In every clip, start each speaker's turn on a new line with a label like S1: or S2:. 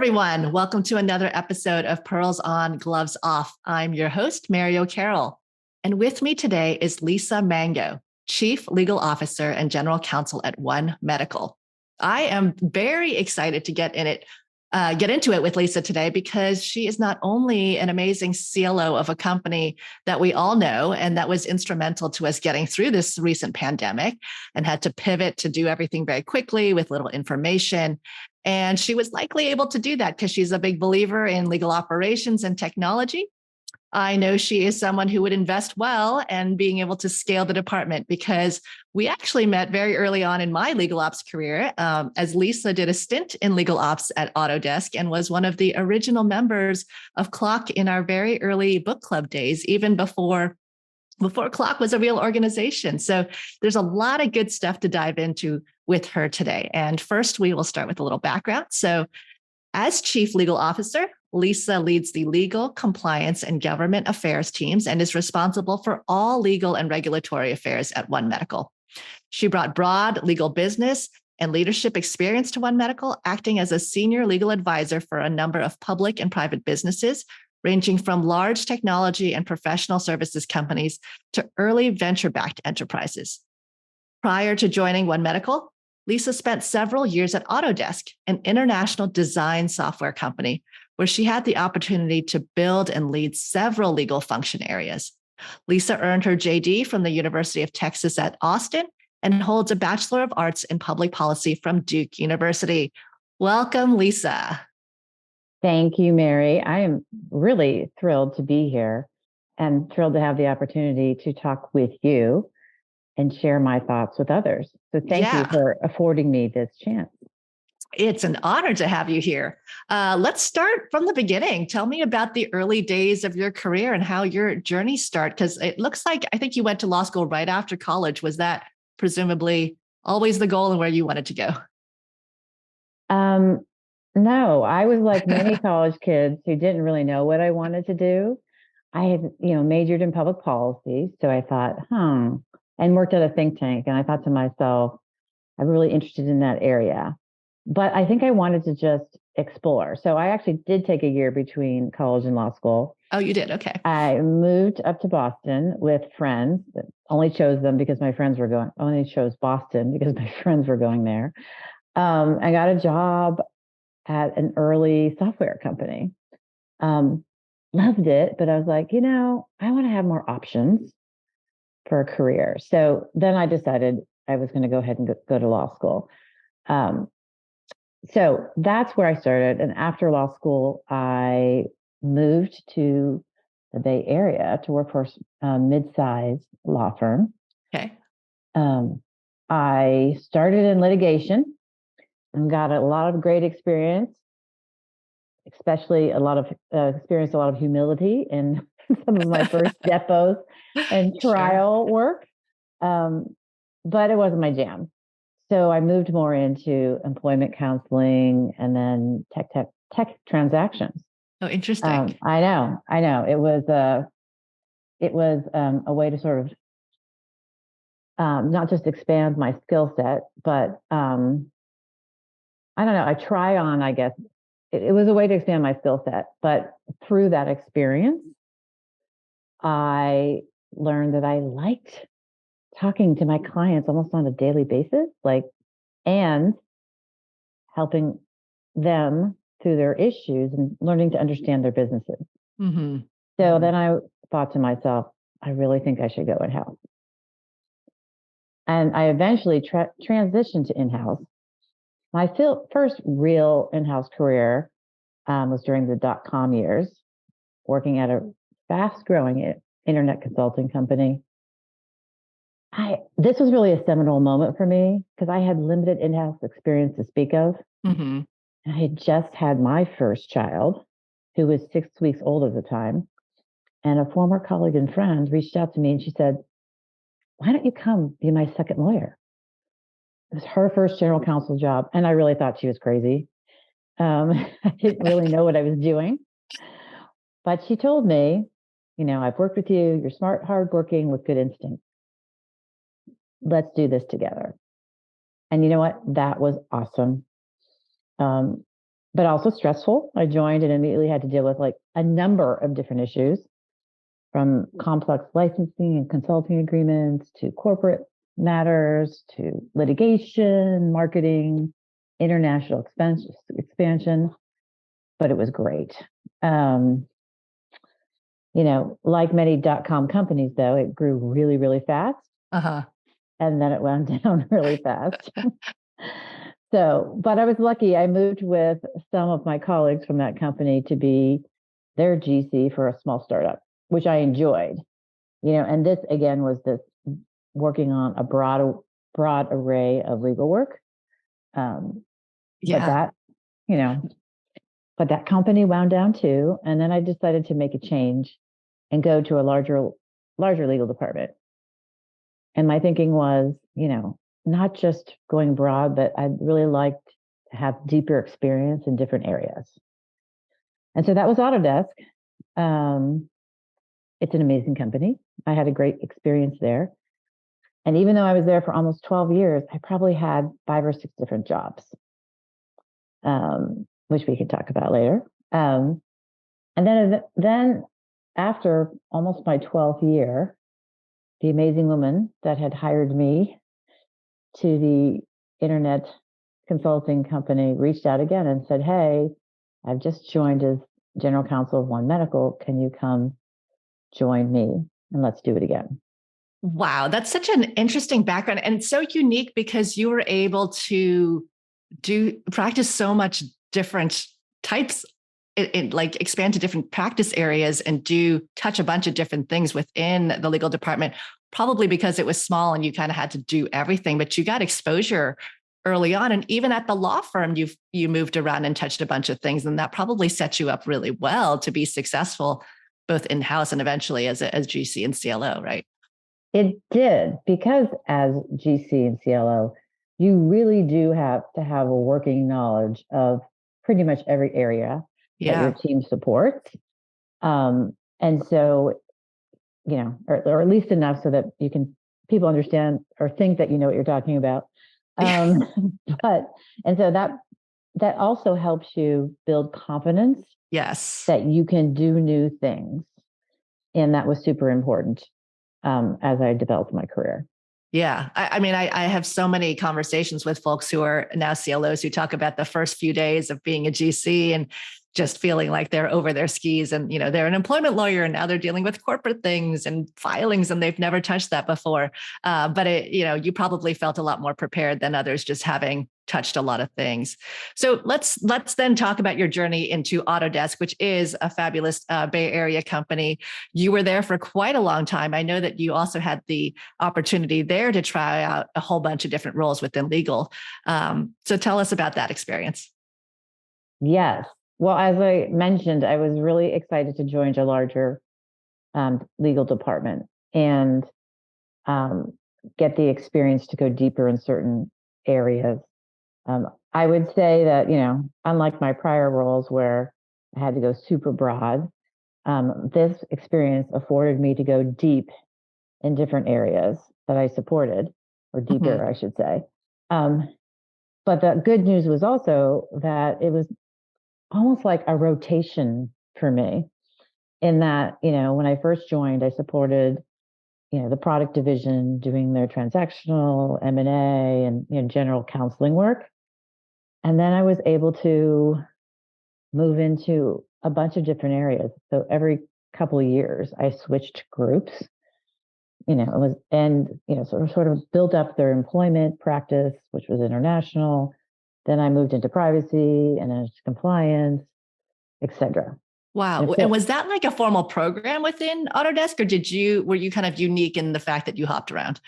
S1: everyone. Welcome to another episode of Pearls On, Gloves Off. I'm your host, Mary O'Carroll. And with me today is Lisa Mango, Chief Legal Officer and General Counsel at One Medical. I am very excited to get into it with Lisa today because she is not only an amazing CLO of a company that we all know and that was instrumental to us getting through this recent pandemic and had to pivot to do everything very quickly with little information. And she was likely able to do that because she's a big believer in legal operations and technology. I know she is someone who would invest well and being able to scale the department because we actually met very early on in my legal ops career as Lisa did a stint in legal ops at Autodesk and was one of the original members of Clock in our very early book club days, even before Clock was a real organization. So there's a lot of good stuff to dive into with her today. And first, we will start with a little background. So as Chief Legal Officer, Lisa leads the legal, compliance, and government affairs teams and is responsible for all legal and regulatory affairs at One Medical. She brought broad legal business and leadership experience to One Medical, acting as a senior legal advisor for a number of public and private businesses, ranging from large technology and professional services companies to early venture-backed enterprises. Prior to joining One Medical, Lisa spent several years at Autodesk, an international design software company, where she had the opportunity to build and lead several legal function areas. Lisa earned her JD from the University of Texas at Austin and holds a Bachelor of Arts in Public Policy from Duke University. Welcome, Lisa.
S2: Thank you, Mary. I am really thrilled to be here and thrilled to have the opportunity to talk with you and share my thoughts with others. So thank you for affording me this chance.
S1: It's an honor to have you here. Let's start from the beginning. Tell me about the early days of your career and how your journey started, because it looks like I think you went to law school right after college. Was that presumably always the goal and where you wanted to go?
S2: No, I was like many college kids who didn't really know what I wanted to do. I had, majored in public policy. So I thought, and worked at a think tank. And I thought to myself, I'm really interested in that area. But I think I wanted to just explore. So I actually did take a year between college and law school.
S1: Oh, you did? Okay.
S2: I moved up to Boston with friends. Only chose them because my friends were going, only chose Boston because my friends were going there. I got a job at an early software company. Loved it, but I was like, I want to have more options for a career. So then I decided I was going to go ahead and go to law school. So that's where I started. And after law school, I moved to the Bay Area to work for a mid-sized law firm.
S1: Okay.
S2: I started in litigation and got a lot of great experience, especially experienced a lot of humility in some of my first depots and trial work. But it wasn't my jam. So I moved more into employment counseling and then tech transactions.
S1: Oh, interesting.
S2: I know. It was a way to sort of not just expand my skill set, but I don't know. I guess it was a way to expand my skill set. But through that experience, I learned that I liked talking to my clients almost on a daily basis, and helping them through their issues and learning to understand their businesses.
S1: Mm-hmm.
S2: So then I thought to myself, I really think I should go in-house. And I eventually transitioned to in-house. My first real in-house career was during the dot-com years, working at a fast-growing internet consulting company. This was really a seminal moment for me because I had limited in-house experience to speak of.
S1: Mm-hmm.
S2: I had just had my first child, who was 6 weeks old at the time. And a former colleague and friend reached out to me and she said, why don't you come be my second lawyer? It was her first general counsel job. And I really thought she was crazy. I didn't really know what I was doing. But she told me, I've worked with you. You're smart, hardworking, with good instinct. Let's do this together. And you know what? That was awesome. but also stressful. I joined and immediately had to deal with like a number of different issues, from complex licensing and consulting agreements to corporate matters to litigation, marketing, international expansion. But it was great. Um, like many .com companies, though, it grew really, really fast.
S1: Uh-huh.
S2: And then it wound down really fast. So, but I was lucky. I moved with some of my colleagues from that company to be their GC for a small startup, which I enjoyed. And this again was this working on a broad array of legal work. But that, but that company wound down too. And then I decided to make a change and go to a larger legal department. And my thinking was, not just going broad, but I'd really like to have deeper experience in different areas. And so that was Autodesk. It's an amazing company. I had a great experience there. And even though I was there for almost 12 years, I probably had 5 or 6 different jobs, which we could talk about later. And then after almost my 12th year, the amazing woman that had hired me to the internet consulting company reached out again and said, "Hey, I've just joined as general counsel of One Medical. Can you come join me and let's do it again?"
S1: Wow, that's such an interesting background and so unique because you were able to practice so much different types like expand to different practice areas and touch a bunch of different things within the legal department, probably because it was small and you kind of had to do everything, but you got exposure early on. And even at the law firm, you moved around and touched a bunch of things. And that probably set you up really well to be successful, both in-house and eventually as GC and CLO, right?
S2: It did, because as GC and CLO, you really do have to have a working knowledge of pretty much every area that your team supports. And so, or at least enough so that people understand or think that you know what you're talking about. And so that also helps you build confidence.
S1: Yes.
S2: That you can do new things. And that was super important as I developed my career.
S1: Yeah. I mean, I have so many conversations with folks who are now CLOs who talk about the first few days of being a GC and just feeling like they're over their skis and, they're an employment lawyer and now they're dealing with corporate things and filings and they've never touched that before. But you probably felt a lot more prepared than others just having touched a lot of things. So let's then talk about your journey into Autodesk, which is a fabulous Bay Area company. You were there for quite a long time. I know that you also had the opportunity there to try out a whole bunch of different roles within legal. So tell us about that experience.
S2: Yes. Well, as I mentioned, I was really excited to join a larger legal department and get the experience to go deeper in certain areas. I would say that, unlike my prior roles where I had to go super broad, this experience afforded me to go deep in different areas that I supported, or deeper, I should say. But the good news was also that it was almost like a rotation for me, in that, when I first joined, I supported, the product division doing their transactional M&A and general counseling work. And then I was able to move into a bunch of different areas. So every couple of years, I switched groups, sort of built up their employment practice, which was international. Then I moved into privacy and then compliance, etc.
S1: Wow. And was that like a formal program within Autodesk, or were you kind of unique in the fact that you hopped around?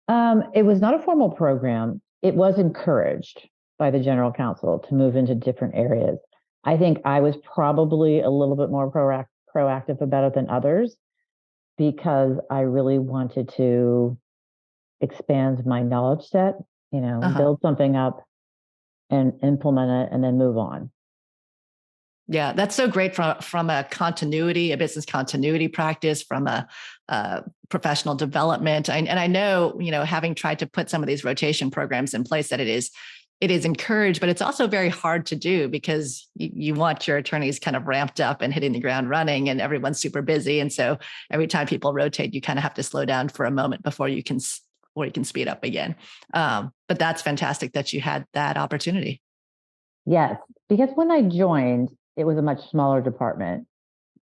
S2: It was not a formal program. It was encouraged by the General Counsel to move into different areas. I think I was probably a little bit more proactive about it than others, because I really wanted to expand my knowledge set, build something up and implement it and then move on.
S1: Yeah, that's so great from a business continuity practice, from a professional development. And I know, having tried to put some of these rotation programs in place, that it is it is encouraged, but it's also very hard to do because you want your attorneys kind of ramped up and hitting the ground running, and everyone's super busy. And so every time people rotate, you kind of have to slow down for a moment before you can speed up again. But that's fantastic that you had that opportunity.
S2: Yes, because when I joined, it was a much smaller department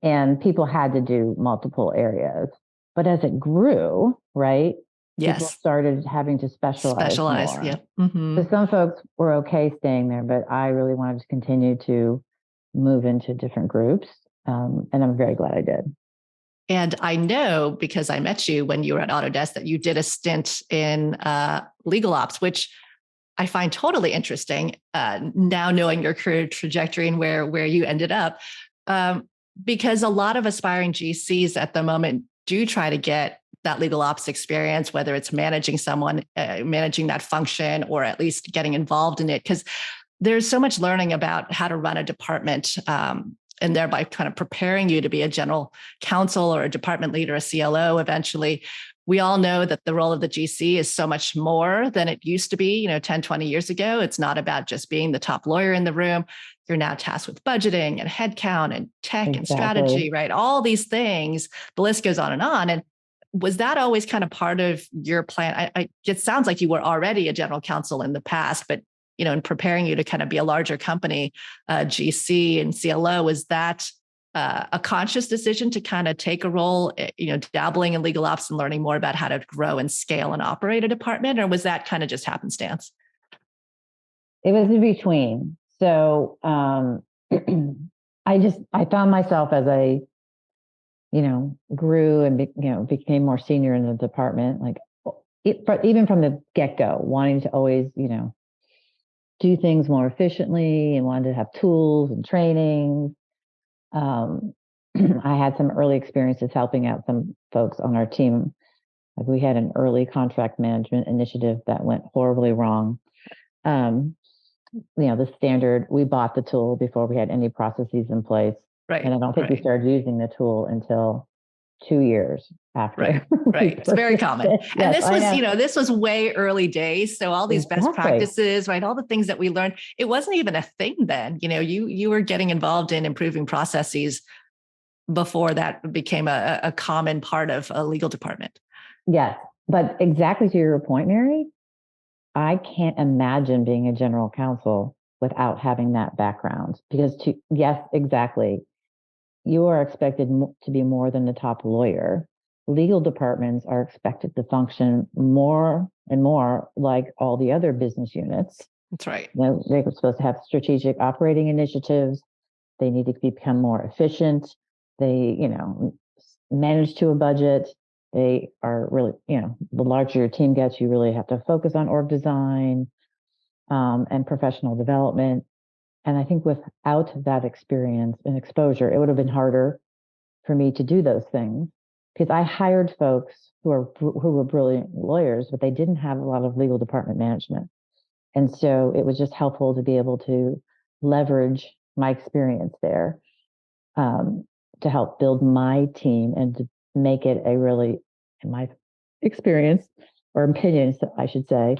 S2: and people had to do multiple areas. But as it grew, right, people
S1: Yes.
S2: started having to specialize more.
S1: Yeah. Mm-hmm.
S2: So some folks were okay staying there, but I really wanted to continue to move into different groups. And I'm very glad I did.
S1: And I know because I met you when you were at Autodesk that you did a stint in legal ops, which I find totally interesting now knowing your career trajectory and where you ended up. Because a lot of aspiring GCs at the moment do try to get that legal ops experience, whether it's managing someone, managing that function, or at least getting involved in it. Because there's so much learning about how to run a department, and thereby kind of preparing you to be a general counsel or a department leader, a CLO eventually. We all know that the role of the GC is so much more than it used to be, 10, 20 years ago. It's not about just being the top lawyer in the room. You're now tasked with budgeting and headcount and tech and strategy, right? All these things, the list goes on. And was that always kind of part of your plan? It sounds like you were already a general counsel in the past, but in preparing you to kind of be a larger company, GC and CLO, was that a conscious decision to kind of take a role, dabbling in legal ops and learning more about how to grow and scale and operate a department? Or was that kind of just happenstance?
S2: It was in between. So I found myself as I, grew and, became more senior in the department, like even from the get-go, wanting to always, do things more efficiently and wanted to have tools and training. I had some early experiences helping out some folks on our team. Like we had an early contract management initiative that went horribly wrong. The standard, we bought the tool before we had any processes in place.
S1: Right.
S2: And I don't think we started using the tool until 2 years after.
S1: Right. It's very common.
S2: Yes,
S1: and this was, this was way early days. So all these best practices, right? All the things that we learned, it wasn't even a thing then. You were getting involved in improving processes before that became a common part of a legal department.
S2: Yes. But exactly to your point, Mary, I can't imagine being a general counsel without having that background because yes, exactly. You are expected to be more than the top lawyer. Legal departments are expected to function more and more like all the other business units.
S1: That's right.
S2: They're supposed to have strategic operating initiatives. They need to become more efficient. They, manage to a budget. They are really, the larger your team gets, you really have to focus on org design and professional development. And I think without that experience and exposure, it would have been harder for me to do those things because I hired folks who were brilliant lawyers, but they didn't have a lot of legal department management. And so it was just helpful to be able to leverage my experience there to help build my team and to make it a really, in my experience or opinions, I should say,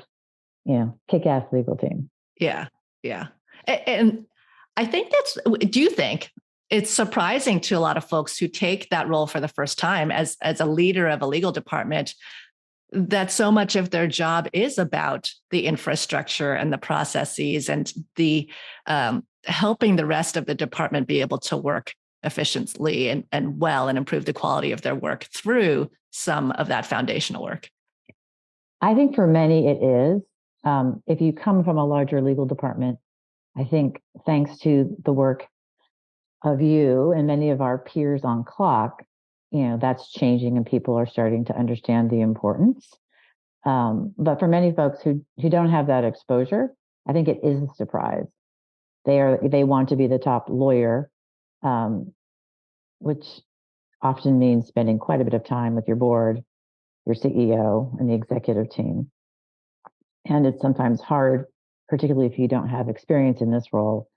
S2: kick-ass legal team.
S1: Yeah. Yeah. And I think do you think it's surprising to a lot of folks who take that role for the first time as a leader of a legal department that so much of their job is about the infrastructure and the processes and the helping the rest of the department be able to work efficiently and well and improve the quality of their work through some of that foundational work?
S2: I think for many it is. If you come from a larger legal department, I think thanks to the work of you and many of our peers on clock, that's changing and people are starting to understand the importance. But for many folks who don't have that exposure, I think it is a surprise. They want to be the top lawyer, which often means spending quite a bit of time with your board, your CEO, and the executive team. And it's sometimes hard, particularly if you don't have experience in this role,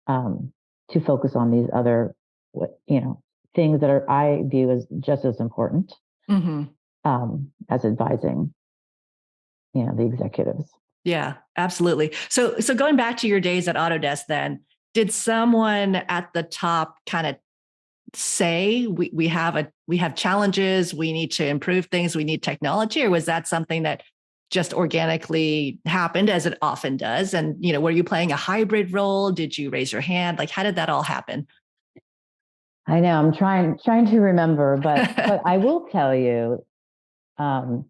S2: to focus on these other, things that I view as just as important as advising, the executives.
S1: Yeah, absolutely. So going back to your days at Autodesk, then did someone at the top kind of say we have challenges, we need to improve things, we need technology, or was that something that just organically happened as it often does? And were you playing a hybrid role? Did you raise your hand? Like, how did that all happen?
S2: I know I'm trying to remember, but I will tell you, um,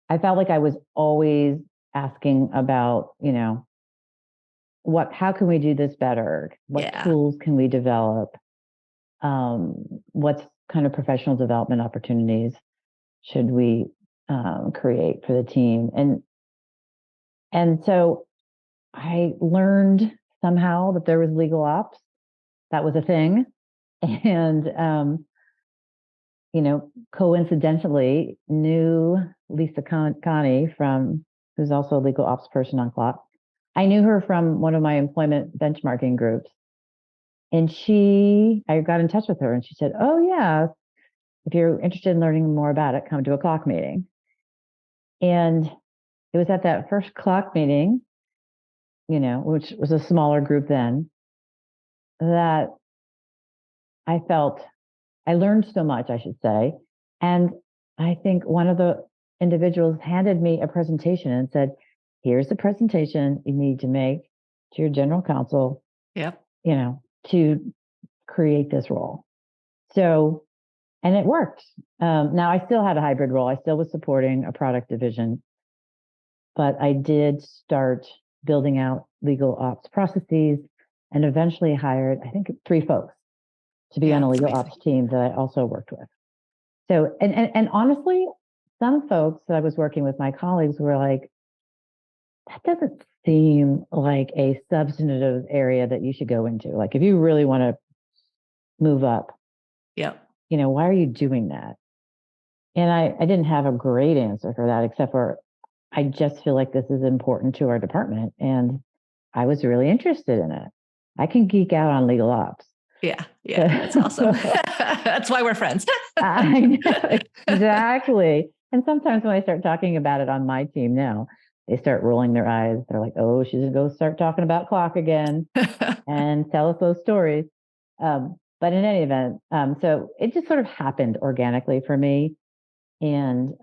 S2: I felt like I was always asking about, how can we do this better? What
S1: Yeah,
S2: tools can we develop? What kind of professional development opportunities should we create for the team? And so I learned somehow that there was legal ops. That was a thing. And, coincidentally knew Lisa Connie who's also a legal ops person on Clock. I knew her from one of my employment benchmarking groups. And I got in touch with her and she said, "Oh yeah, if you're interested in learning more about it, come to a Clock meeting." And it was at that first Clock meeting, which was a smaller group then, that I learned so much, I should say. And I think one of the individuals handed me a presentation and said, "Here's the presentation you need to make to your general counsel,
S1: yep,
S2: to create this role." So, and it worked. Now I still had a hybrid role. I still was supporting a product division, but I did start building out legal ops processes and eventually hired, I think, 3 folks to be on
S1: yeah,
S2: a
S1: it's
S2: legal
S1: amazing.
S2: ops team that I also worked with. So, and honestly, some folks that I was working with, my colleagues, were like, "That doesn't seem like a substantive area that you should go into. Like, if you really want to move up,
S1: Yep.
S2: why are you doing that?" And I didn't have a great answer for that, except for I just feel like this is important to our department. And I was really interested in it. I can geek out on legal ops.
S1: Yeah, yeah, that's awesome. That's why we're friends.
S2: I know, exactly. And sometimes when I start talking about it on my team now, they start rolling their eyes. They're like, "Oh, she's going to go start talking about Clock again and tell us those stories." But in any event, so it just sort of happened organically for me. And,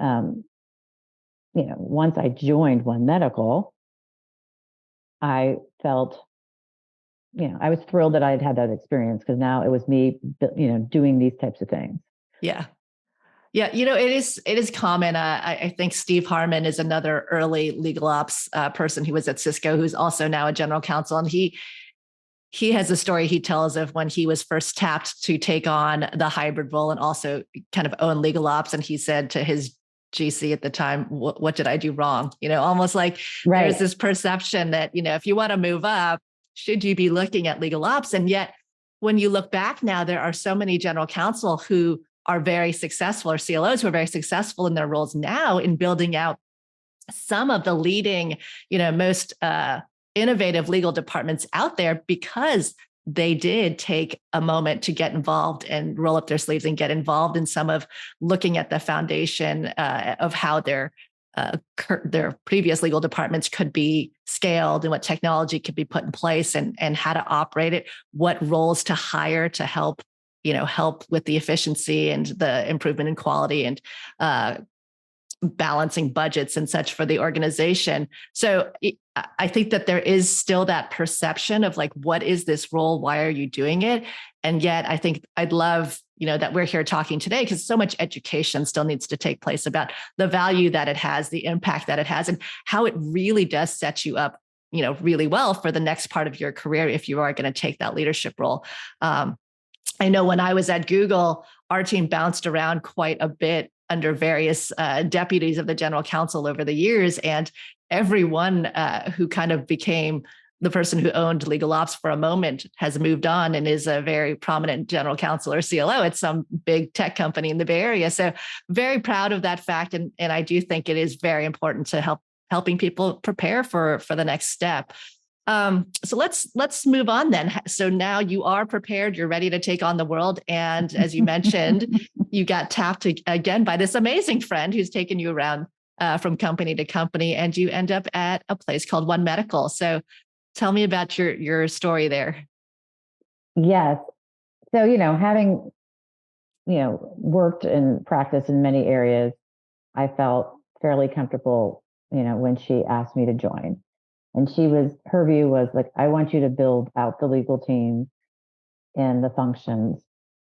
S2: once I joined One Medical, I felt, I was thrilled that I had had that experience because now it was me, doing these types of things.
S1: Yeah. Yeah, it is common. I think Steve Harmon is another early legal ops person who was at Cisco, who's also now a general counsel, and he has a story he tells of when he was first tapped to take on the hybrid role and also kind of own legal ops, and he said to his GC at the time, "What did I do wrong?" Almost like there's
S2: Right.
S1: this perception that if you want to move up, should you be looking at legal ops? And yet, when you look back now, there are so many general counsel who are very successful, or CLOs who are very successful in their roles now in building out some of the leading, most innovative legal departments out there because they did take a moment to get involved and roll up their sleeves and get involved in some of looking at the foundation of how their previous legal departments could be scaled and what technology could be put in place and how to operate it, what roles to hire to help with the efficiency and the improvement in quality and balancing budgets and such for the organization. So I think that there is still that perception of like, what is this role? Why are you doing it? And yet I think I'd love, that we're here talking today because so much education still needs to take place about the value that it has, the impact that it has, and how it really does set you up, really well for the next part of your career if you are going to take that leadership role. I know when I was at Google, our team bounced around quite a bit under various deputies of the general counsel over the years. And everyone who kind of became the person who owned legal ops for a moment has moved on and is a very prominent general counsel or CLO at some big tech company in the Bay Area. So very proud of that fact. And I do think it is very important to helping people prepare for the next step. So let's move on then. So now you are prepared, you're ready to take on the world. And as you mentioned, you got tapped again by this amazing friend who's taken you around from company to company, and you end up at a place called One Medical. So tell me about your story there.
S2: Yes. So, having, worked and practiced in many areas, I felt fairly comfortable, when she asked me to join. And her view was like, I want you to build out the legal team and the functions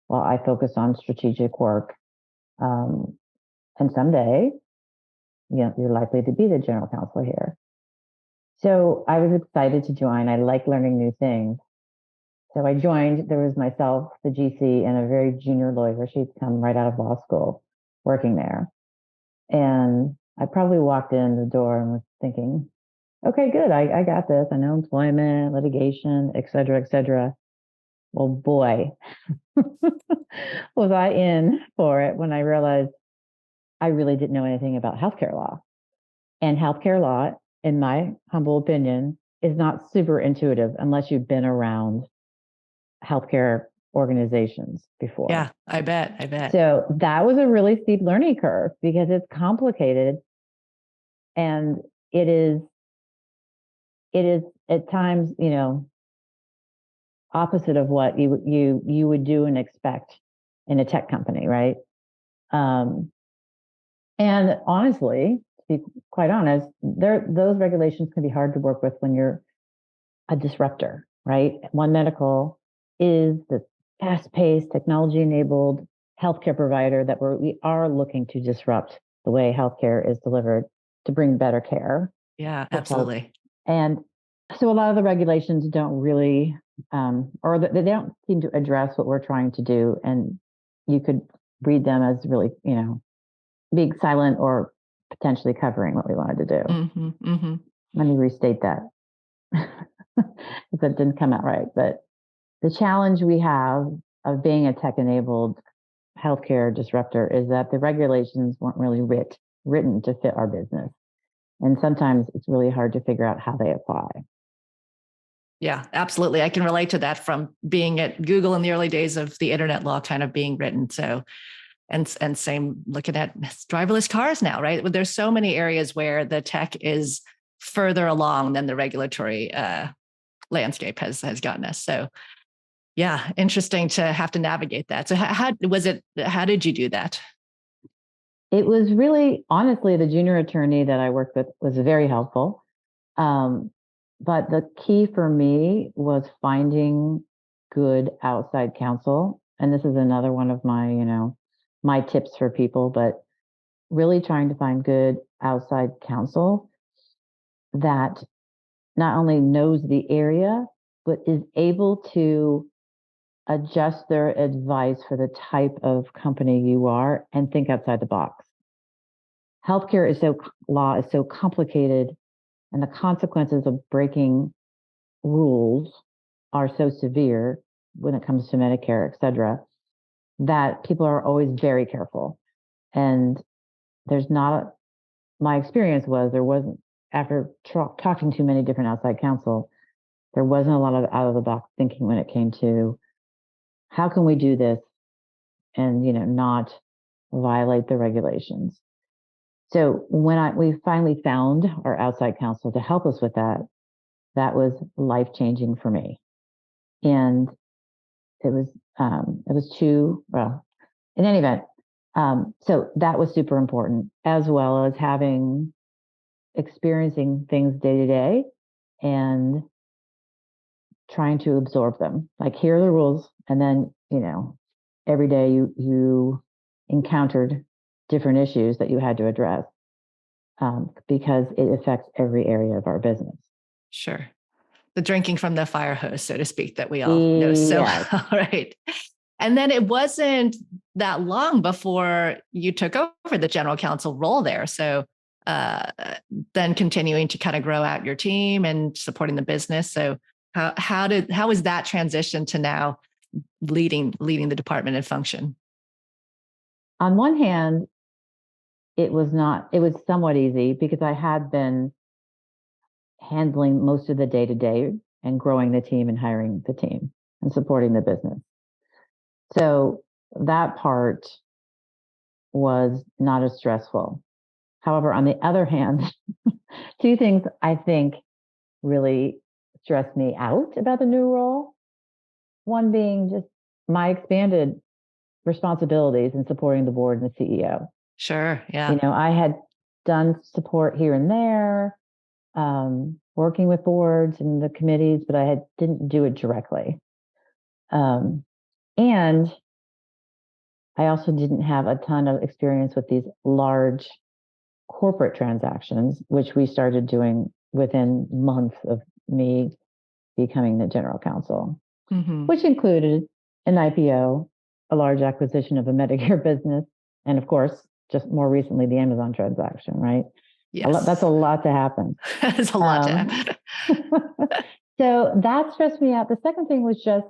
S2: while I focus on strategic work. And someday, you're likely to be the general counsel here. So I was excited to join. I like learning new things. So I joined. There was myself, the GC, and a very junior lawyer. She'd come right out of law school working there. And I probably walked in the door and was thinking, okay, good. I got this. I know employment, litigation, et cetera, et cetera. Well, boy, was I in for it when I realized I really didn't know anything about healthcare law. And healthcare law, in my humble opinion, is not super intuitive unless you've been around healthcare organizations before.
S1: Yeah, I bet.
S2: So that was a really steep learning curve because it's complicated, and it is at times, opposite of what you would do and expect in a tech company, right? And honestly, to be quite honest, those regulations can be hard to work with when you're a disruptor, right? One Medical is the fast-paced, technology-enabled healthcare provider that we are looking to disrupt the way healthcare is delivered to bring better care.
S1: Yeah, absolutely.
S2: And so a lot of the regulations don't really, or they don't seem to address what we're trying to do. And you could read them as really, being silent or potentially covering what we wanted to do.
S1: Mm-hmm, mm-hmm.
S2: Let me restate that. If that didn't come out right. But the challenge we have of being a tech-enabled healthcare disruptor is that the regulations weren't really written to fit our business. And sometimes it's really hard to figure out how they apply.
S1: Yeah, absolutely. I can relate to that from being at Google in the early days of the internet law kind of being written. So, and same looking at driverless cars now, right? There's so many areas where the tech is further along than the regulatory landscape has gotten us. So, yeah, interesting to have to navigate that. So, how was it? How did you do that?
S2: It was really, honestly, the junior attorney that I worked with was very helpful. But the key for me was finding good outside counsel. And this is another one of my, my tips for people, but really trying to find good outside counsel that not only knows the area, but is able to adjust their advice for the type of company you are and think outside the box. Law is so complicated, and the consequences of breaking rules are so severe when it comes to Medicare, et cetera, that people are always very careful. And my experience was there wasn't, after talking to many different outside counsel, there wasn't a lot of out of the box thinking when it came to how can we do this and, not violate the regulations. So when we finally found our outside counsel to help us with that, that was life-changing for me. And it was in any event, so that was super important, as well as experiencing things day to day and trying to absorb them. Like, here are the rules. And then, every day you encountered different issues that you had to address, because it affects every area of our business.
S1: Sure. The drinking from the fire hose, so to speak, that we all know so well, right? And then it wasn't that long before you took over the general counsel role there. So then continuing to kind of grow out your team and supporting the business. So how was that transition to now leading the department and function?
S2: On one hand, it was somewhat easy because I had been handling most of the day-to-day and growing the team and hiring the team and supporting the business. So that part was not as stressful. However, on the other hand, two things I think really stressed me out about the new role. One being just my expanded responsibilities in supporting the board and the CEO.
S1: Sure. Yeah.
S2: I had done support here and there, working with boards and the committees, but I didn't do it directly. And I also didn't have a ton of experience with these large corporate transactions, which we started doing within months of me becoming the general counsel, which included an IPO, a large acquisition of a Medicare business, and of course, just more recently, the Amazon transaction, right?
S1: Yes.
S2: That's a lot to happen.
S1: That's a lot to happen.
S2: So that stressed me out. The second thing was just,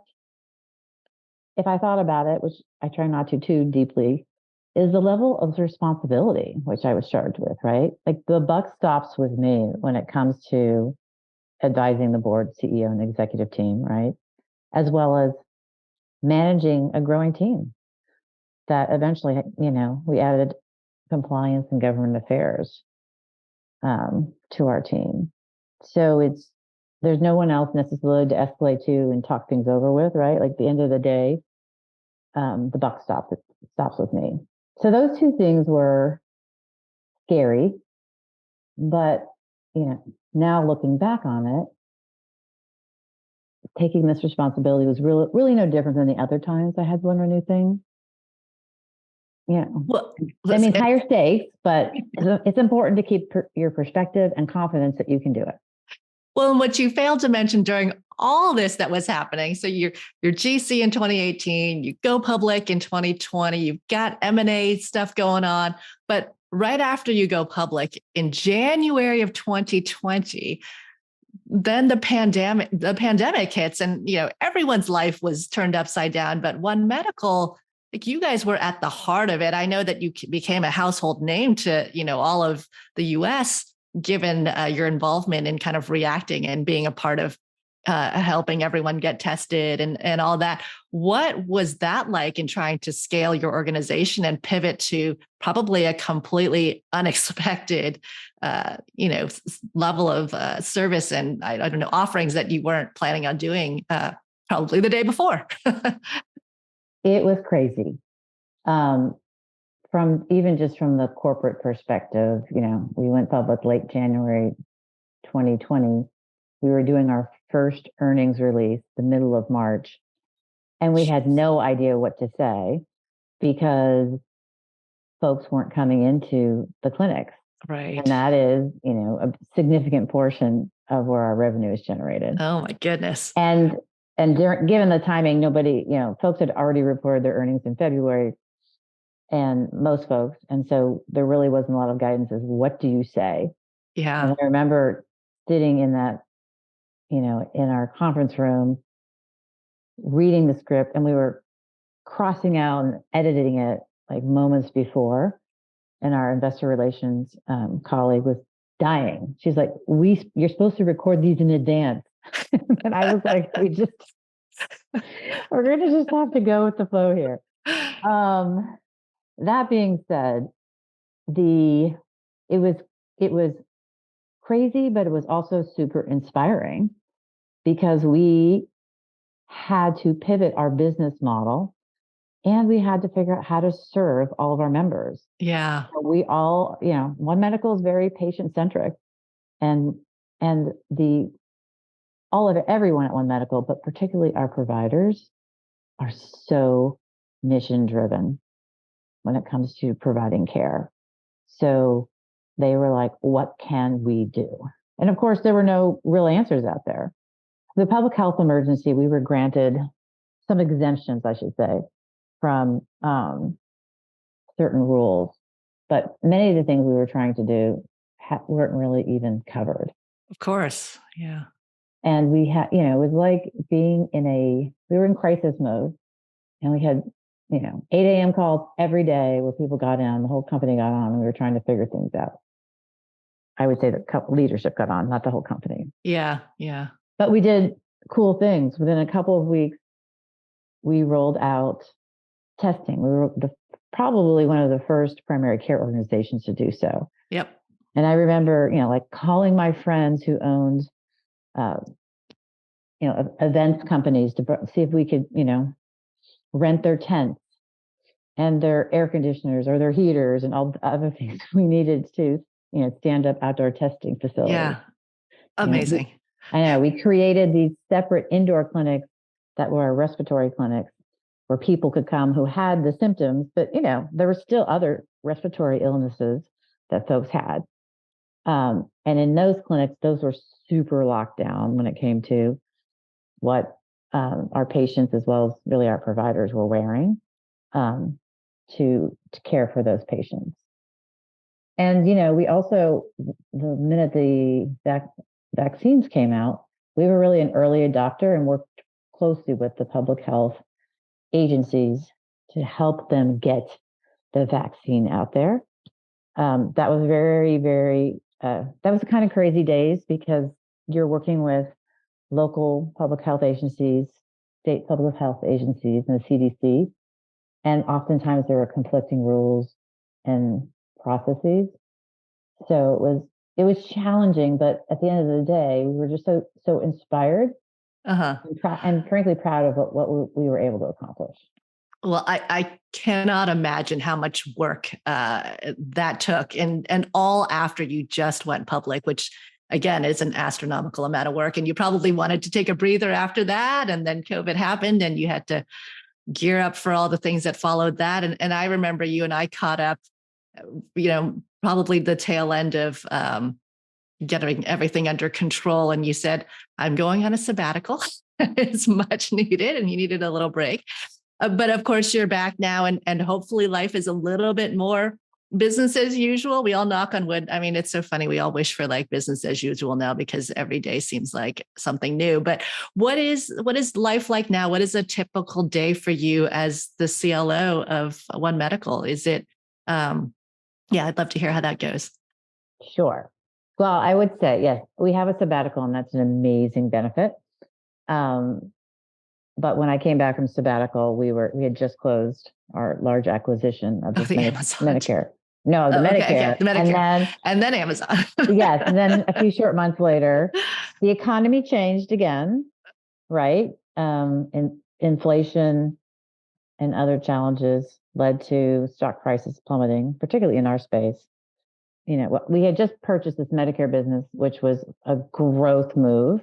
S2: if I thought about it, which I try not to too deeply, is the level of responsibility which I was charged with, right? Like the buck stops with me when it comes to advising the board, CEO, and executive team, right? As well as managing a growing team that eventually, we added compliance and government affairs to our team. So there's no one else necessarily to escalate to and talk things over with, right? Like at the end of the day, the buck stops with me. So those two things were scary, but now looking back on it, taking this responsibility was really no different than the other times I had to learn a new thing.
S1: Well,
S2: I mean, higher stakes, but it's important to keep your perspective and confidence that you can do it.
S1: Well, and what you failed to mention during all this that was happening. So you're GC in 2018, you go public in 2020, you've got M&A stuff going on, but right after you go public in January of 2020, then the pandemic hits, and everyone's life was turned upside down. But One Medical, like, you guys were at the heart of it. I know that you became a household name to all of the U.S. given your involvement in kind of reacting and being a part of helping everyone get tested and all that. What was that like in trying to scale your organization and pivot to probably a completely unexpected, level of service and I don't know, offerings that you weren't planning on doing probably the day before?
S2: It was crazy. From the corporate perspective, we went public late January 2020. We were doing our first earnings release the middle of March, and we had no idea what to say because folks weren't coming into the clinics.
S1: Right.
S2: And that is, a significant portion of where our revenue is generated.
S1: Oh my goodness.
S2: And given the timing, nobody, folks had already reported their earnings in February, and most folks. And so there really wasn't a lot of guidance as what do you say?
S1: Yeah.
S2: And I remember sitting in that, in our conference room, reading the script, and we were crossing out and editing it like moments before. And our investor relations colleague was dying. She's like, you're supposed to record these in advance. And I was like, we're going to just have to go with the flow here. That being said, it was crazy, but it was also super inspiring because we had to pivot our business model and we had to figure out how to serve all of our members.
S1: Yeah.
S2: So we all, One Medical is very patient centric, and everyone at One Medical, but particularly our providers, are so mission driven when it comes to providing care. So they were like, what can we do? And of course, there were no real answers out there. The public health emergency, we were granted some exemptions, I should say, from certain rules. But many of the things we were trying to do weren't really even covered.
S1: Of course. Yeah.
S2: And we had, it was like we were in crisis mode, and we had 8 a.m. calls every day where people got in, the whole company got on, and we were trying to figure things out. I would say the leadership got on, not the whole company.
S1: Yeah. Yeah.
S2: But we did cool things. Within a couple of weeks, we rolled out testing. We were probably one of the first primary care organizations to do so.
S1: Yep.
S2: And I remember, like calling my friends who owned, events companies to see if we could, rent their tents and their air conditioners or their heaters and all the other things we needed to, stand up outdoor testing facilities.
S1: Yeah. Amazing.
S2: I know we created these separate indoor clinics that were our respiratory clinics where people could come who had the symptoms, but there were still other respiratory illnesses that folks had. And in those clinics, those were super locked down when it came to what our patients as well as really our providers were wearing to care for those patients. And we also, the minute the vaccines came out, we were really an early adopter and worked closely with the public health agencies to help them get the vaccine out there. That was very, very, that was kind of crazy days because you're working with local public health agencies, state public health agencies, and the CDC. And oftentimes there were conflicting rules and processes. So it was challenging, but at the end of the day, we were just so inspired and frankly proud of what we were able to accomplish.
S1: Well, I cannot imagine how much work that took, and all after you just went public, which again is an astronomical amount of work. And you probably wanted to take a breather after that, and then COVID happened, and you had to gear up for all the things that followed that. And I remember you and I caught up, probably the tail end of getting everything under control. And you said, "I'm going on a sabbatical." It's much needed, and you needed a little break. But of course, you're back now, and hopefully life is a little bit more business as usual. We all knock on wood. I mean, it's so funny. We all wish for like business as usual now because every day seems like something new. But what is life like now? What is a typical day for you as the CLO of One Medical? Is it, I'd love to hear how that goes.
S2: Sure. Well, I would say, yes, we have a sabbatical and that's an amazing benefit. But when I came back from sabbatical, we had just closed our large acquisition of the Medicare. No, the Medicare.
S1: Okay. The Medicare. And then Amazon.
S2: Yes. And then a few short months later, the economy changed again, right? And inflation and other challenges led to stock prices plummeting, particularly in our space. We had just purchased this Medicare business, which was a growth move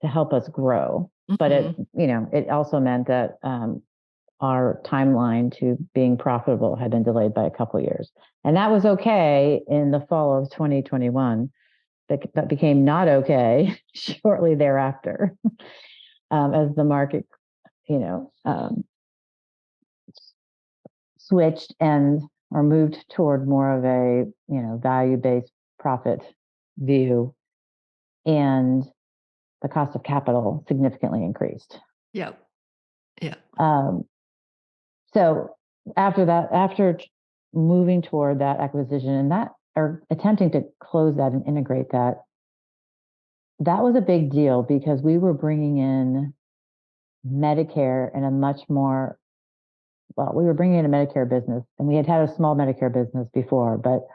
S2: to help us grow. But it also meant that our timeline to being profitable had been delayed by a couple of years. And that was okay in the fall of 2021. That became not okay shortly thereafter as the market, switched or moved toward more of a, value-based profit view. And the cost of capital significantly increased.
S1: Yep. Yeah.
S2: So after moving toward that acquisition or attempting to close that and integrate that was a big deal because we were bringing in Medicare in we were bringing in a Medicare business, and we had a small Medicare business before, but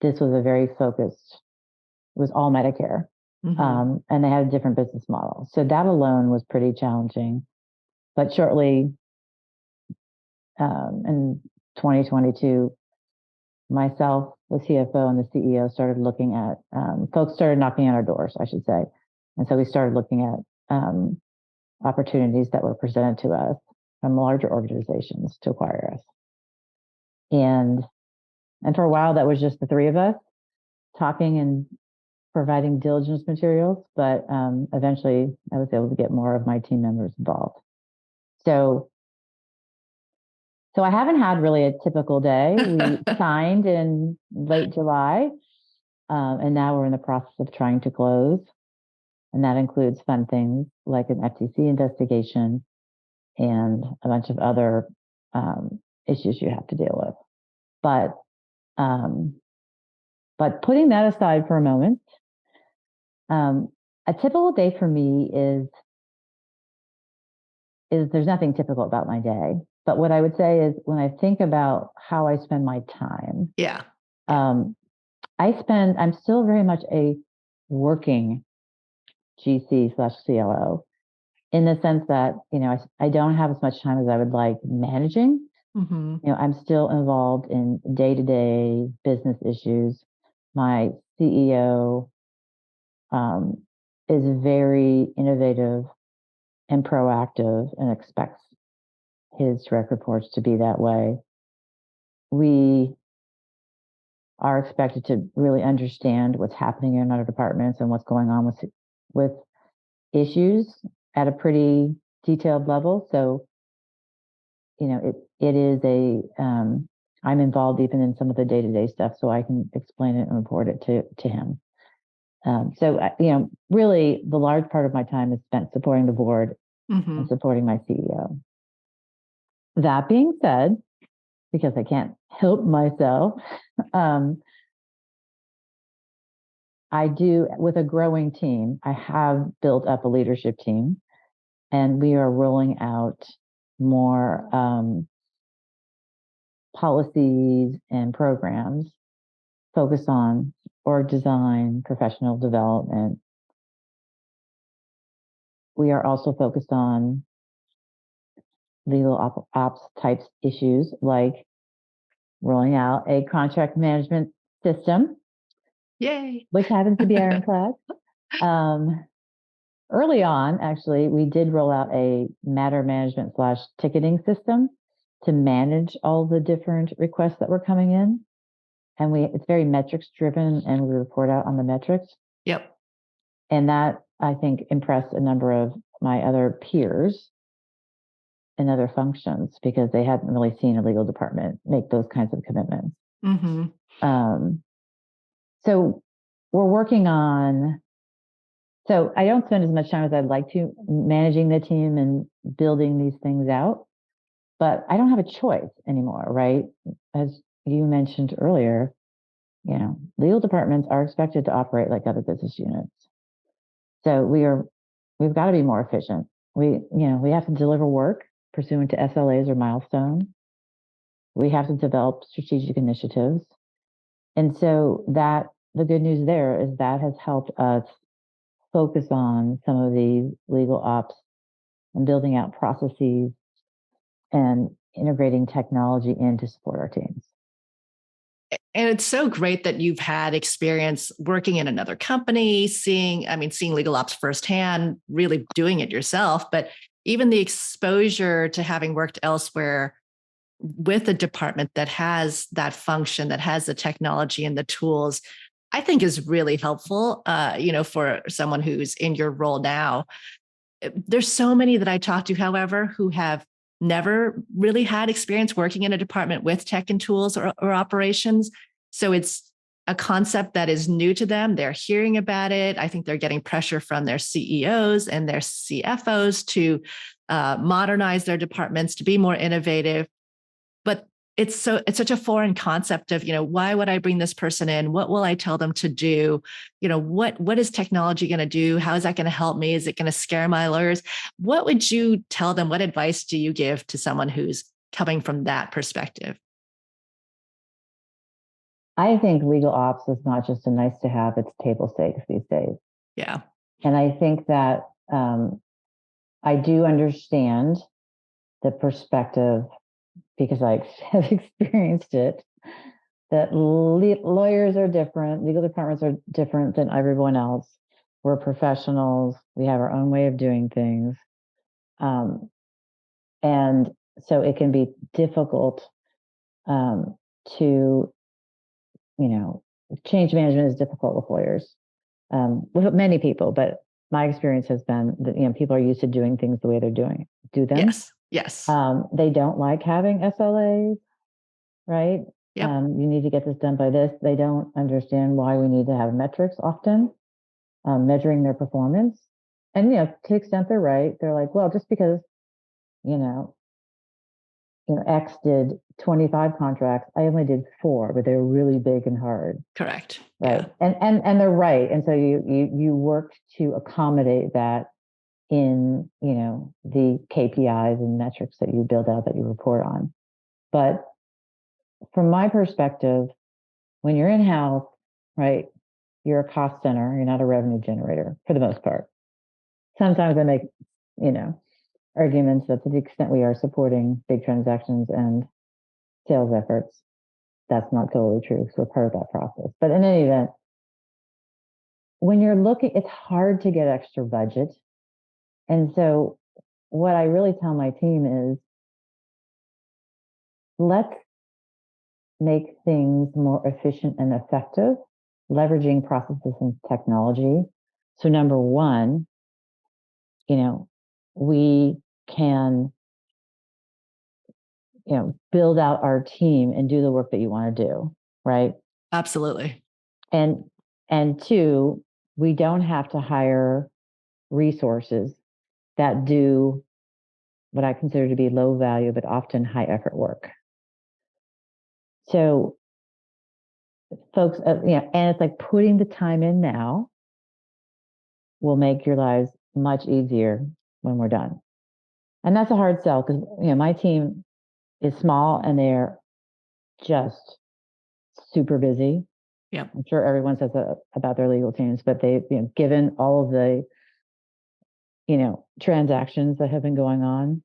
S2: this was a very focused, it was all Medicare. And they had a different business model. So that alone was pretty challenging. But shortly in 2022, myself, the CFO, and the CEO started looking at, folks started knocking on our doors, I should say. And so we started looking at opportunities that were presented to us from larger organizations to acquire us. And for a while, that was just the three of us talking and providing diligence materials, but eventually I was able to get more of my team members involved. So I haven't had really a typical day. We signed in late July, and now we're in the process of trying to close. And that includes fun things like an FTC investigation and a bunch of other issues you have to deal with. But putting that aside for a moment, a typical day for me is there's nothing typical about my day. But what I would say is when I think about how I spend my time,
S1: Yeah.
S2: I'm still very much a working GC/CLO in the sense that, I don't have as much time as I would like managing.
S1: Mm-hmm.
S2: I'm still involved in day-to-day business issues. My CEO is very innovative and proactive and expects his direct reports to be that way. We are expected to really understand what's happening in our departments and what's going on with issues at a pretty detailed level. So, it is I'm involved even in some of the day-to-day stuff, so I can explain it and report it to him. Really the large part of my time is spent supporting the board and supporting my CEO. That being said, because I can't help myself, I do, with a growing team, I have built up a leadership team, and we are rolling out more policies and programs focused on org design, professional development. We are also focused on legal ops types issues like rolling out a contract management system.
S1: Yay.
S2: Which happens to be ironclad. Early on, actually, we did roll out a matter management / ticketing system to manage all the different requests that were coming in. And it's very metrics driven, and we report out on the metrics.
S1: Yep.
S2: And that, I think, impressed a number of my other peers in other functions because they hadn't really seen a legal department make those kinds of commitments. So we're working on, so I don't spend as much time as I'd like to managing the team and building these things out, but I don't have a choice anymore, right? As you mentioned earlier, legal departments are expected to operate like other business units. So we've got to be more efficient. We have to deliver work pursuant to SLAs or milestones. We have to develop strategic initiatives. And so the good news there is that has helped us focus on some of these legal ops and building out processes and integrating technology in to support our teams.
S1: And it's so great that you've had experience working in another company, seeing legal ops firsthand, really doing it yourself, but even the exposure to having worked elsewhere with a department that has that function, that has the technology and the tools, I think is really helpful, for someone who's in your role now. There's so many that I talk to, however, who have never really had experience working in a department with tech and tools or operations. So it's a concept that is new to them. They're hearing about it. I think they're getting pressure from their CEOs and their CFOs to modernize their departments, to be more innovative. But it's such a foreign concept of, why would I bring this person in? What will I tell them to do? What is technology going to do? How is that going to help me? Is it going to scare my lawyers? What would you tell them? What advice do you give to someone who's coming from that perspective?
S2: I think legal ops is not just a nice to have, it's table stakes these days.
S1: Yeah.
S2: And I think that I do understand the perspective because I have experienced it, that lawyers are different, legal departments are different than everyone else. We're professionals. We have our own way of doing things. And so it can be difficult to, change management is difficult with lawyers, with many people, but my experience has been that, people are used to doing things the way they're do them.
S1: Yes.
S2: They don't like having SLAs, right?
S1: Yep.
S2: You need to get this done by this. They don't understand why we need to have metrics often, measuring their performance. And, to the extent they're right, they're like, well, just because, X did 25 contracts, I only did 4, but they were really big and hard.
S1: Correct.
S2: Right. Yeah. And they're right. And so you work to accommodate that in, the KPIs and metrics that you build out that you report on. But from my perspective, when you're in-house, right, you're a cost center, you're not a revenue generator for the most part. Sometimes I make, arguments that to the extent we are supporting big transactions and sales efforts, that's not totally true. So we're part of that process. But in any event, when you're looking, it's hard to get extra budget. And so what I really tell my team is, let's make things more efficient and effective, leveraging processes and technology. So number one, we can, build out our team and do the work that you want to do, right?
S1: Absolutely.
S2: And two, we don't have to hire resources that do what I consider to be low value, but often high effort work. So folks, and it's like putting the time in now will make your lives much easier when we're done. And that's a hard sell because, my team is small and they're just super busy.
S1: Yeah.
S2: I'm sure everyone says that about their legal teams, but they, given all of the, transactions that have been going on,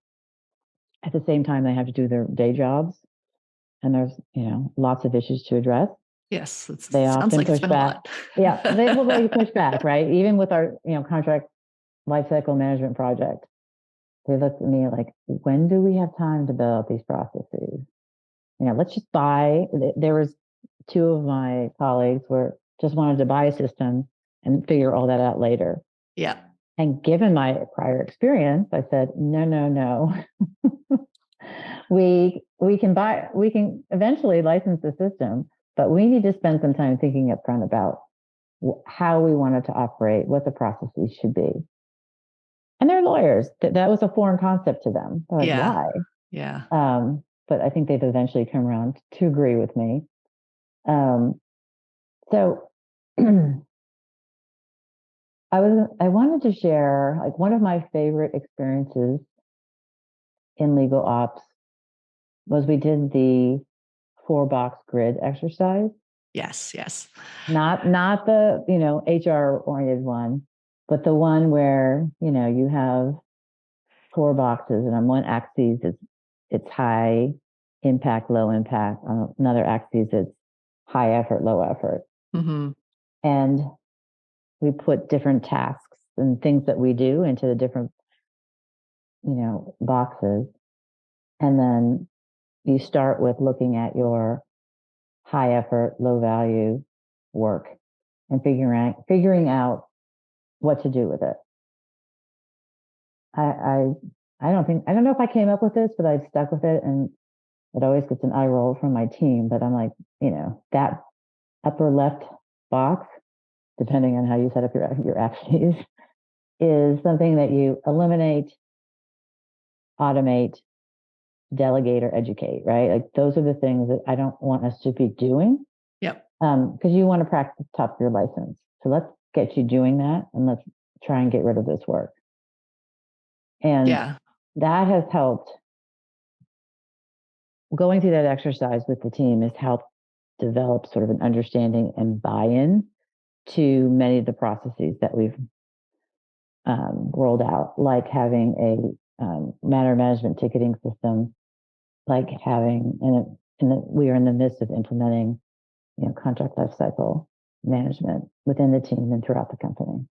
S2: at the same time, they have to do their day jobs. And there's, lots of issues to address.
S1: Yes.
S2: They
S1: sounds
S2: often
S1: like
S2: push
S1: it's been
S2: back.
S1: a lot.
S2: Yeah. They push back, right? Even with our, contract lifecycle management project, they looked at me like, when do we have time to build out these processes? Let's just buy. There was two of my colleagues were just wanted to buy a system and figure all that out later.
S1: Yeah.
S2: And given my prior experience, I said, no. we can eventually license the system, but we need to spend some time thinking up front about how we want it to operate, what the processes should be. And they're lawyers. That was a foreign concept to them. They're like,
S1: Yeah.
S2: why?
S1: Yeah.
S2: But I think they've eventually come around to agree with me. So I wanted to share, like, one of my favorite experiences in legal ops was we did the 4-box grid exercise.
S1: Yes.
S2: Not the, HR oriented one, but the one where, you have 4 boxes, and on one axis it's high impact, low impact. On another axis it's high effort, low effort.
S1: Mm-hmm.
S2: And we put different tasks and things that we do into the different, boxes. And then you start with looking at your high effort, low value work and figuring out what to do with it. I don't know if I came up with this, but I've stuck with it, and it always gets an eye roll from my team. But I'm like, that upper left box, depending on how you set up your axes, is something that you eliminate, automate, delegate, or educate, right? Like, those are the things that I don't want us to be doing.
S1: Yep.
S2: Because you want to practice top of your license. So let's get you doing that, and let's try and get rid of this work. And that has helped. Going through that exercise with the team has helped develop sort of an understanding and buy-in to many of the processes that we've rolled out, like having a matter management ticketing system, like having, we are in the midst of implementing, contract lifecycle management within the team and throughout the company.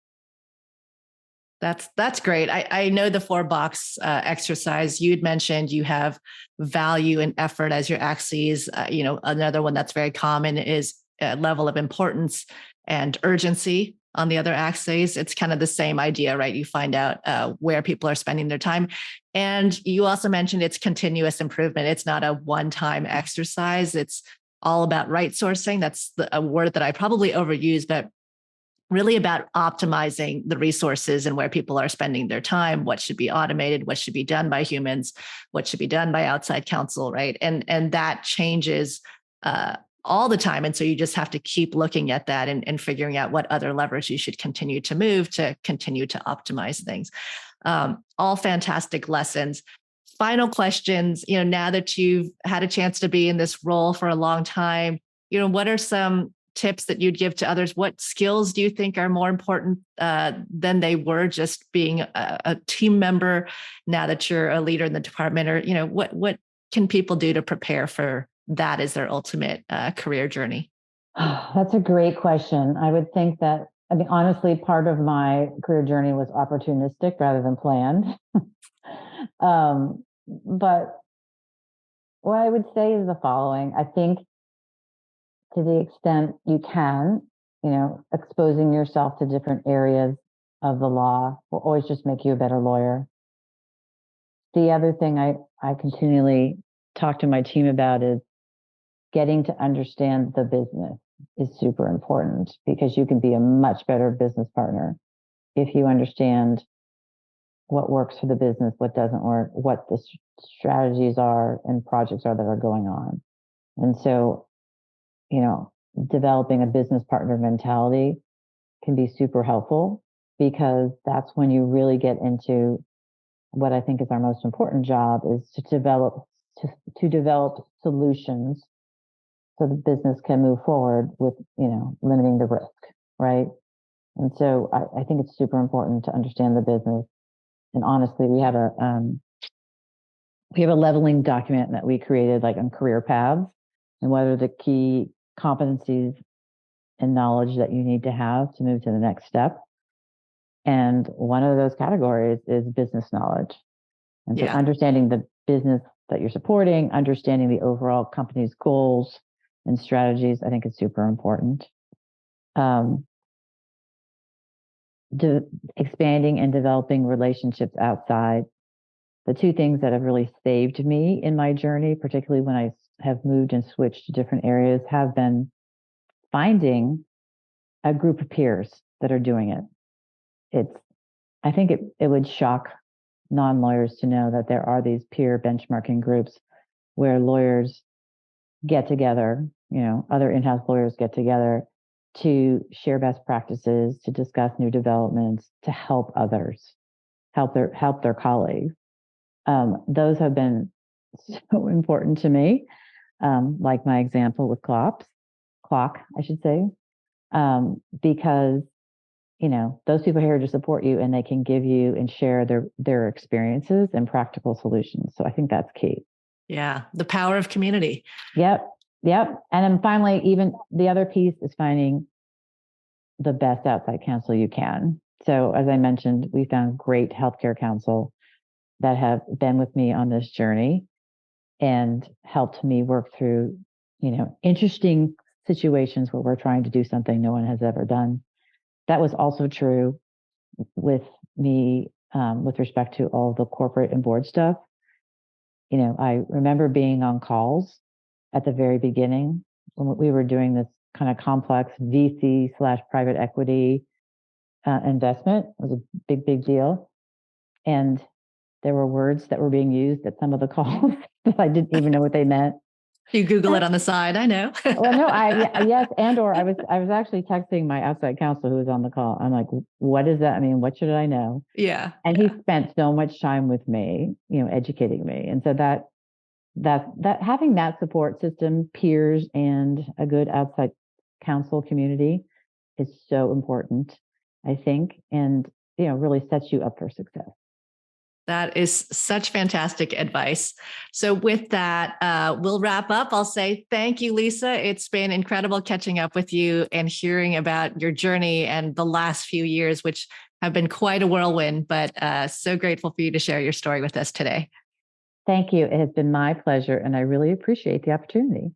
S1: That's great. I know the 4-box exercise you'd mentioned. You have value and effort as your axes. Another one that's very common is level of importance and urgency on the other axes. It's kind of the same idea, right? You find out where people are spending their time. And you also mentioned it's continuous improvement. It's not a one-time exercise. It's all about right sourcing. That's a word that I probably overuse, but really about optimizing the resources and where people are spending their time, what should be automated, what should be done by humans, what should be done by outside counsel, right? And that changes all the time. And so you just have to keep looking at that and figuring out what other levers you should continue to move to continue to optimize things. All fantastic lessons. Final questions, now that you've had a chance to be in this role for a long time, what are some tips that you'd give to others? What skills do you think are more important than they were just being a team member now that you're a leader in the department? Or, what can people do to prepare for that as their ultimate career journey?
S2: That's a great question. I would think that, honestly, part of my career journey was opportunistic rather than planned. But what I would say is the following. I think to the extent you can, exposing yourself to different areas of the law will always just make you a better lawyer. The other thing I continually talk to my team about is getting to understand the business is super important, because you can be a much better business partner if you understand what works for the business, what doesn't work, what the strategies are and projects are that are going on. And so, developing a business partner mentality can be super helpful, because that's when you really get into what I think is our most important job, is to develop solutions so the business can move forward with, limiting the risk, right? And so I think it's super important to understand the business. And honestly, we have a leveling document that we created, like, on career paths and what are the key competencies and knowledge that you need to have to move to the next step. And one of those categories is business knowledge. And so understanding the business that you're supporting, understanding the overall company's goals and strategies, I think is super important. Expanding and developing relationships outside. The two things that have really saved me in my journey, particularly when I have moved and switched to different areas, have been finding a group of peers that are doing it. I think it would shock non-lawyers to know that there are these peer benchmarking groups where lawyers get together, other in-house lawyers get together to share best practices, to discuss new developments, to help others, help their colleagues. Those have been so important to me, like my example with clock, I should say, because those people are here to support you, and they can give you and share their experiences and practical solutions. So I think that's key.
S1: Yeah, the power of community.
S2: Yep. And then finally, even the other piece is finding the best outside counsel you can. So as I mentioned, we found great healthcare counsel that have been with me on this journey and helped me work through, interesting situations where we're trying to do something no one has ever done. That was also true with me with respect to all the corporate and board stuff. I remember being on calls at the very beginning when we were doing this kind of complex VC/private equity investment. It was a big deal. And there were words that were being used at some of the calls that I didn't even know what they meant.
S1: You Google it on the side. I know.
S2: Well, no, yes. Or I was actually texting my outside counsel who was on the call. I'm like, what does that mean? What should I know?
S1: Yeah.
S2: And he spent so much time with me, educating me. And so that having that support system, peers, and a good outside counsel community is so important, I think, and, really sets you up for success.
S1: That is such fantastic advice. So with that, we'll wrap up. I'll say thank you, Lisa. It's been incredible catching up with you and hearing about your journey and the last few years, which have been quite a whirlwind, but so grateful for you to share your story with us today.
S2: Thank you. It has been my pleasure, and I really appreciate the opportunity.